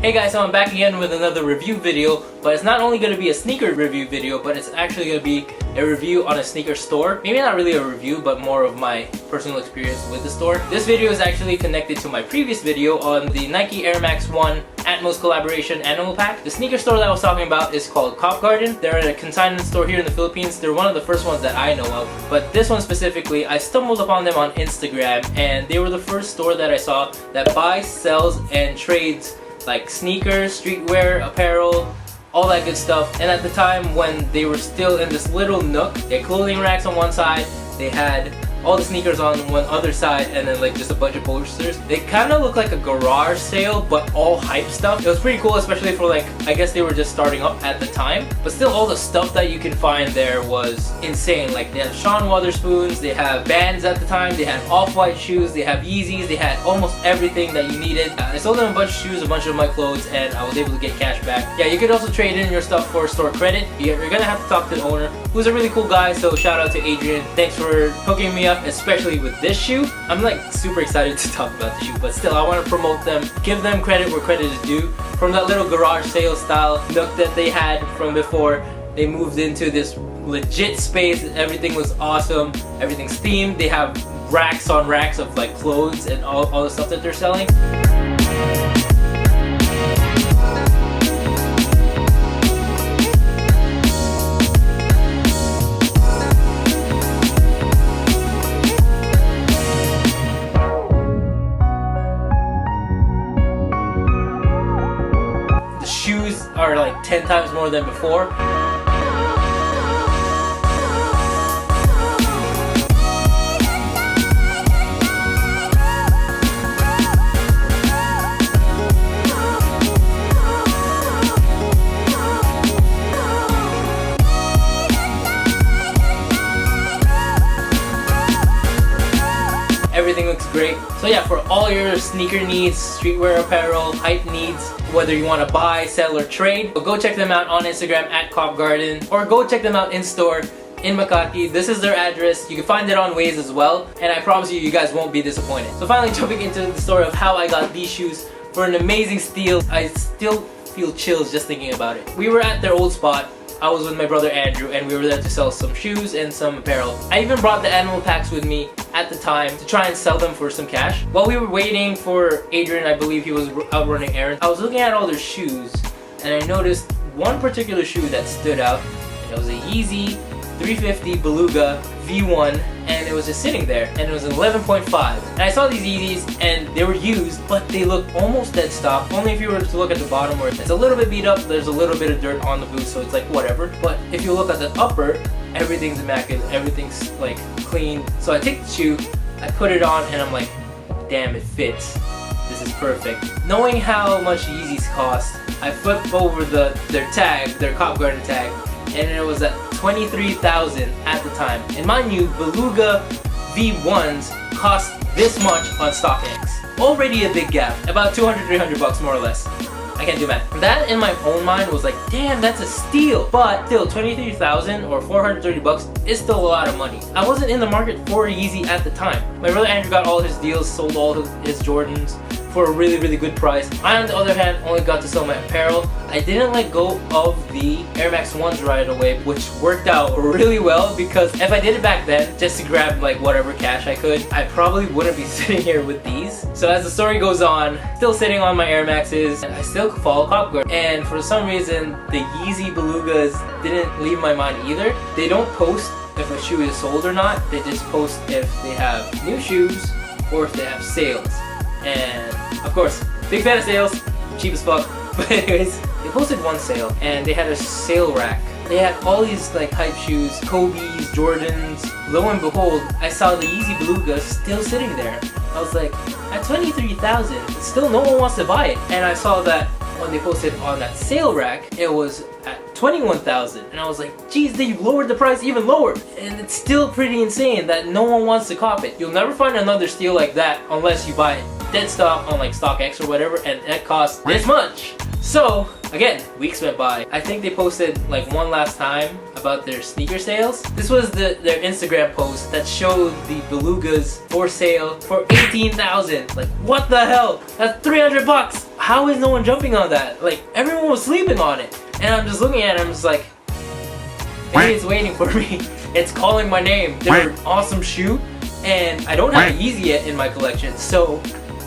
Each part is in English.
Hey guys, so I'm back again with another review video, but it's not only going to be a sneaker review video, but it's actually going to be a review on a sneaker store. Maybe not really a review, but more of my personal experience with the store. This video is actually connected to my previous video on the Nike Air Max 1 Atmos collaboration animal pack. The sneaker store that I was talking about is called Cop Garden. They're at a consignment store here in the Philippines. They're one of the first ones that I know of, but this one specifically, I stumbled upon them on Instagram, and they were the first store that I saw that buys, sells, and trades like sneakers, streetwear, apparel, all that good stuff. And at the time when they were still in this little nook, they had clothing racks on one side, they had all the sneakers on one other side, and then like just a bunch of posters. They kind of look like a garage sale, but all hype stuff. It was pretty cool, especially for like, I guess they were just starting up at the time. But still, all the stuff that you can find there was insane. Like they have Sean Wotherspoons, they have Vans at the time, they had off-white shoes, they have Yeezys, they had almost everything that you needed. I sold them a bunch of shoes, a bunch of my clothes, and I was able to get cash back. Yeah, you could also trade in your stuff for store credit. You're gonna have to talk to the owner, who's a really cool guy, so shout out to Adrian. Thanks for hooking me up, especially with this shoe. I'm like super excited to talk about the shoe, but still I want to promote them, give them credit where credit is due. From that little garage sale style nook that they had from before, they moved into this legit space. Everything was awesome, everything's themed. They have racks on racks of like clothes and all the stuff that they're selling. Shoes are like 10 times more than before. Everything looks great. So yeah, for all your sneaker needs, streetwear apparel, hype needs, whether you want to buy, sell, or trade, go check them out on Instagram at Cop Garden, or go check them out in store in Makati. This is their address. You can find it on Waze as well, and I promise you, you guys won't be disappointed. So finally, jumping into the story of how I got these shoes for an amazing steal. I still feel chills just thinking about it. We were at their old spot. I was with my brother Andrew, and we were there to sell some shoes and some apparel. I even brought the animal packs with me at the time to try and sell them for some cash. While we were waiting for Adrian, I believe he was out running errands, I was looking at all their shoes, and I noticed one particular shoe that stood out. It was a Yeezy 350 Beluga V1, and it was just sitting there, and it was an 11.5. And I saw these Yeezys, and they were used, but they look almost dead stock. Only if you were to look at the bottom where it's a little bit beat up, there's a little bit of dirt on the boot, so it's like whatever. But if you look at the upper, everything's immaculate, everything's like clean. So I take the shoe, I put it on, and I'm like, damn, it fits. This is perfect. Knowing how much Yeezys cost, I flipped over their tag, their Cop Garden tag, and it was at $23,000 at the time. And mind you, Beluga V1s cost this much on StockX. Already a big gap, about 200-300 bucks more or less. I can't do math. That in my own mind was like, damn, that's a steal. But still, 23,000 or 430 bucks is still a lot of money. I wasn't in the market for Yeezy at the time. My brother Andrew got all his deals, sold all his Jordans for a really good price. I, on the other hand, only got to sell my apparel. I didn't let go of the Air Max 1s right away, which worked out really well, because if I did it back then, just to grab like whatever cash I could, I probably wouldn't be sitting here with these. So as the story goes on, still sitting on my Air Maxes, I still follow Cop Garden. And for some reason, the Yeezy Belugas didn't leave my mind either. They don't post if a shoe is sold or not. They just post if they have new shoes or if they have sales. And of course, big fan of sales, cheap as fuck. But anyways, they posted one sale, and they had a sale rack. They had all these like hype shoes, Kobe's, Jordans. Lo and behold, I saw the Yeezy Beluga still sitting there. I was like, at 23,000, still no one wants to buy it. And I saw that when they posted on that sale rack, it was at 21,000, and I was like, geez, they lowered the price even lower, and it's still pretty insane that no one wants to cop it. You'll never find another steal like that unless you buy it dead stock on like StockX or whatever, and that costs this much. So again, weeks went by. I think they posted like one last time about their sneaker sales. This was their Instagram post that showed the Belugas for sale for 18,000. Like, what the hell? That's 300 bucks. How is no one jumping on that? Like, everyone was sleeping on it. And I'm just looking at it, I'm just like, maybe it's waiting for me. It's calling my name. They're an awesome shoe, and I don't have a Yeezy yet in my collection, so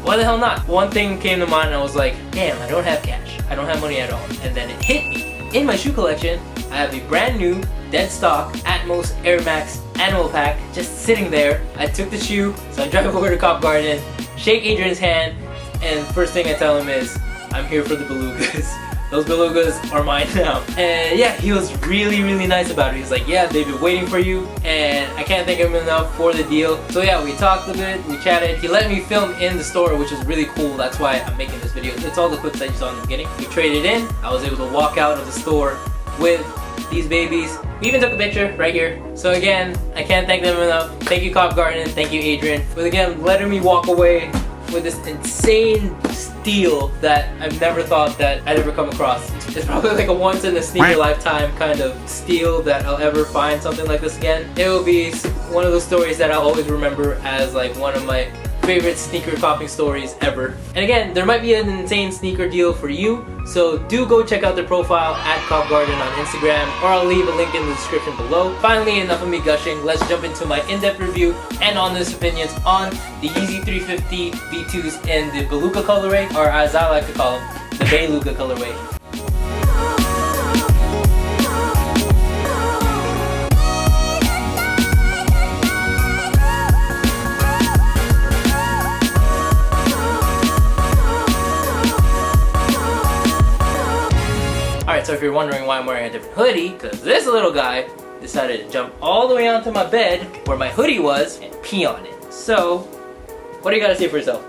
why the hell not? One thing came to mind and I was like, damn, I don't have cash. I don't have money at all. And then it hit me. In my shoe collection, I have a brand new, dead stock, Atmos Air Max Animal Pack just sitting there. I took the shoe, so I drive over to Cop Garden, shake Adrian's hand, and first thing I tell him is, I'm here for the Belugas. Those Belugas are mine now. And yeah, he was really, really nice about it. He's like, yeah, they've been waiting for you, and I can't thank him enough for the deal. So yeah, we talked a bit, we chatted. He let me film in the store, which is really cool. That's why I'm making this video. It's all the clips that you saw in the beginning. We traded in. I was able to walk out of the store with these babies. We even took a picture right here. So again, I can't thank them enough. Thank you, Cop Garden. Thank you, Adrian. But again, letting me walk away with this insane steal that I've never thought that I'd ever come across. It's probably like a once in a sneaker lifetime kind of steal that I'll ever find something like this again. It will be one of those stories that I'll always remember as like one of my favorite sneaker copying stories ever. And again, there might be an insane sneaker deal for you, so do go check out their profile at Cop Garden on Instagram, or I'll leave a link in the description below. Finally, enough of me gushing, let's jump into my in-depth review and honest opinions on the Yeezy 350 V2s in the Beluga colorway, or as I like to call them, the Beluga colorway. Alright, so if you're wondering why I'm wearing a different hoodie, because this little guy decided to jump all the way onto my bed where my hoodie was and pee on it. So, what do you gotta say for yourself?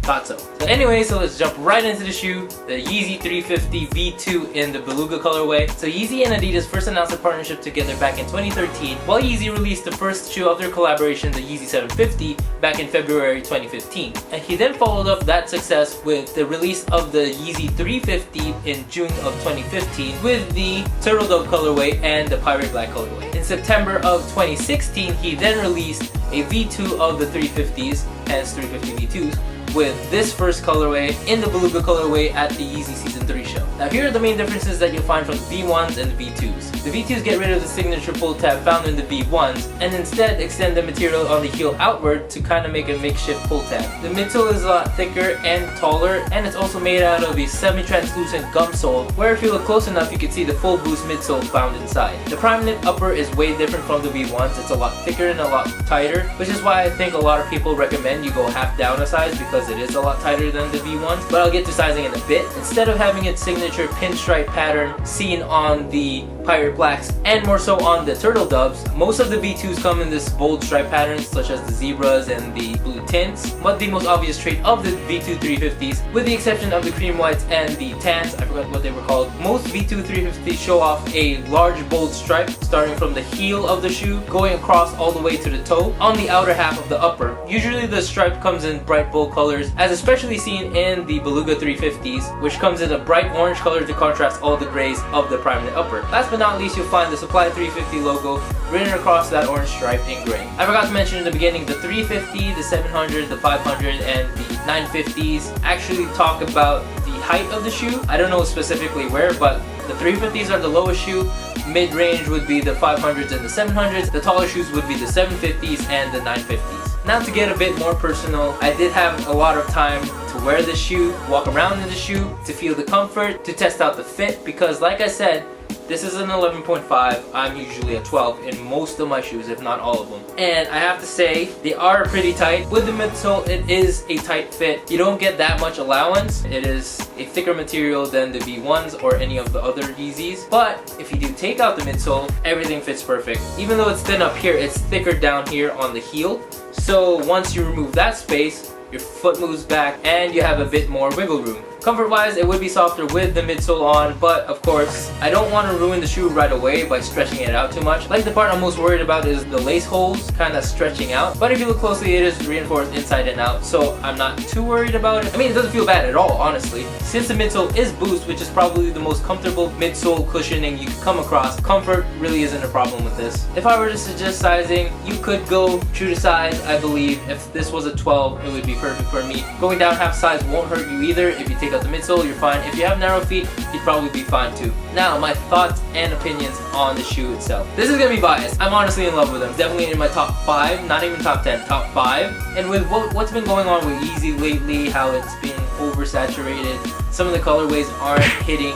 Thought so. So anyway, so let's jump right into the shoe, the Yeezy 350 V2 in the Beluga colorway. So Yeezy and Adidas first announced a partnership together back in 2013, while Yeezy released the first shoe of their collaboration, the Yeezy 750, back in February 2015. And he then followed up that success with the release of the Yeezy 350 in June of 2015 with the Turtle Dove colorway and the Pirate Black colorway. In September of 2016, he then released a V2 of the 350s, hence 350 V2s, with this first colorway in the Beluga colorway at the Yeezy Season 3 show. Now here are the main differences that you'll find from the V1s and the V2s. The V2s get rid of the signature pull tab found in the V1s and instead extend the material on the heel outward to kind of make a makeshift pull tab. The midsole is a lot thicker and taller, and it's also made out of a semi-translucent gum sole where if you look close enough you can see the full boost midsole found inside. The prime knit upper is way different from the V1s. It's a lot thicker and a lot tighter, which is why I think a lot of people recommend you go half down a size because it is a lot tighter than the V1s, but I'll get to sizing in a bit. Instead of having its signature pinstripe pattern seen on the Pirate Blacks and more so on the Turtle Doves, most of the V2s come in this bold stripe patterns such as the zebras and the blue tints, but the most obvious trait of the V2 350s, with the exception of the cream whites and the tans, I forgot what they were called, most V2 350s show off a large bold stripe starting from the heel of the shoe going across all the way to the toe on the outer half of the upper. Usually the stripe comes in bright bold colors, as especially seen in the Beluga 350s, which comes in a bright orange color to contrast all the grays of the prime knit upper. Last but not least, you'll find the Supply 350 logo written across that orange stripe in gray. I forgot to mention in the beginning, the 350, the 700, the 500, and the 950s actually talk about the height of the shoe. I don't know specifically where, but the 350s are the lowest shoe, mid-range would be the 500s and the 700s, the taller shoes would be the 750s and the 950s. Now to get a bit more personal, I did have a lot of time to wear this shoe, walk around in the shoe, to feel the comfort, to test out the fit, because like I said, this is an 11.5, I'm usually a 12 in most of my shoes, if not all of them. And I have to say, they are pretty tight. With the midsole, it is a tight fit. You don't get that much allowance. It is a thicker material than the V1s or any of the other Yeezys. But if you do take out the midsole, everything fits perfect. Even though it's thin up here, it's thicker down here on the heel. So once you remove that space, your foot moves back and you have a bit more wiggle room. Comfort wise, it would be softer with the midsole on, but of course, I don't want to ruin the shoe right away by stretching it out too much. Like the part I'm most worried about is the lace holes kind of stretching out, but if you look closely, it is reinforced inside and out, so I'm not too worried about it. I mean, it doesn't feel bad at all, honestly. Since the midsole is Boost, which is probably the most comfortable midsole cushioning you can come across, comfort really isn't a problem with this. If I were to suggest sizing, you could go true to size, I believe. If this was a 12, it would be perfect for me. Going down half size won't hurt you either. If you take out the midsole, you're fine. If you have narrow feet, you'd probably be fine too. Now, my thoughts and opinions on the shoe itself. This is gonna be biased. I'm honestly in love with them. Definitely in my top 5, not even top 10, top 5. And with what's been going on with Yeezy lately, how it's being oversaturated, some of the colorways aren't hitting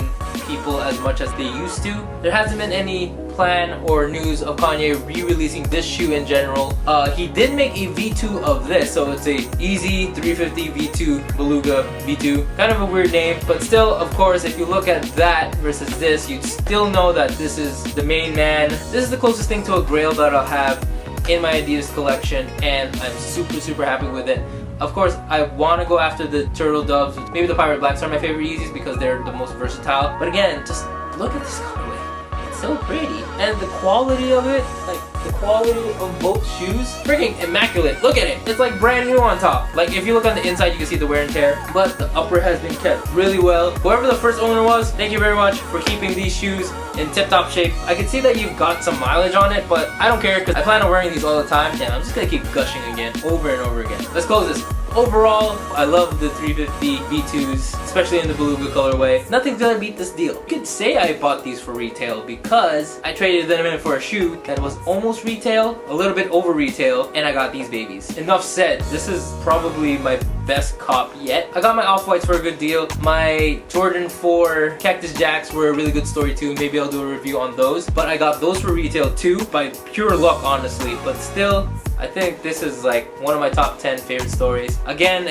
people as much as they used to. There hasn't been any plan or news of Kanye re-releasing this shoe in general. He did make a V2 of this, so it's a Yeezy 350 V2 Beluga V2. Kind of a weird name, but still, of course, if you look at that versus this, you'd still know that this is the main man. This is the closest thing to a Grail that I'll have in my Adidas collection, and I'm super happy with it. Of course, I want to go after the Turtle Doves. Maybe the Pirate Blacks are my favorite Yeezys because they're the most versatile. But again, just look at this colorway. It's so pretty. And the quality of it, like the quality of both shoes, freaking immaculate. Look at it. It's like brand new on top. Like if you look on the inside, you can see the wear and tear. But the upper has been kept really well. Whoever the first owner was, thank you very much for keeping these shoes in tip-top shape. I can see that you've got some mileage on it, but I don't care because I plan on wearing these all the time, and I'm just gonna keep gushing again, over and over again. Let's close this. Overall, I love the 350 V2s, especially in the Beluga colorway. Nothing's gonna beat this deal. You could say I bought these for retail because I traded them in for a shoe that was almost retail, a little bit over retail, and I got these babies. Enough said, this is probably my best cop yet. I got my Off-Whites for a good deal. My Jordan 4 Cactus Jacks were a really good story too. Maybe I'll do a review on those. But I got those for retail too, by pure luck honestly. But still, I think this is like one of my top 10 favorite stories. Again,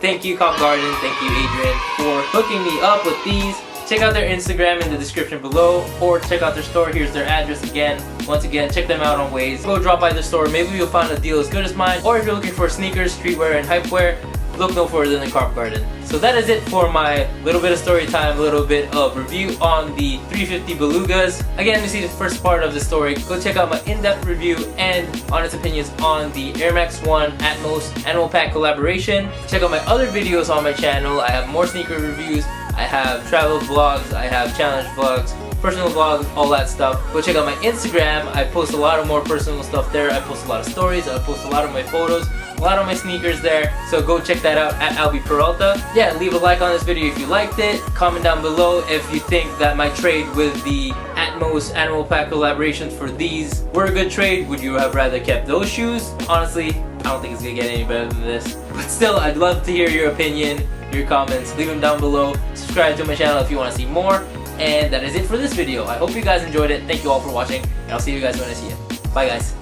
thank you Cop Garden, thank you Adrian for hooking me up with these. Check out their Instagram in the description below, or check out their store. Here's their address again. Once again, check them out on Waze. Go drop by the store, maybe you'll find a deal as good as mine. Or if you're looking for sneakers, streetwear, and hypewear, look no further than Cop Garden. So that is it for my little bit of story time, little bit of review on the 350 Belugas. Again, to see the first part of the story, go check out my in-depth review and honest opinions on the Air Max 1 Atmos Animal Pack collaboration. Check out my other videos on my channel. I have more sneaker reviews, I have travel vlogs, I have challenge vlogs, personal vlogs, all that stuff. Go check out my Instagram. I post a lot of more personal stuff there. I post a lot of stories, I post a lot of my photos, a lot of my sneakers there, so go check that out at Albie Peralta. Yeah, leave a like on this video if you liked it. Comment down below if you think that my trade with the Atmos Animal Pack collaborations for these were a good trade. Would you have rather kept those shoes? Honestly, I don't think it's gonna get any better than this. But still, I'd love to hear your opinion, your comments. Leave them down below. Subscribe to my channel if you want to see more. And that is it for this video. I hope you guys enjoyed it. Thank you all for watching, and I'll see you guys when I see you. Bye guys.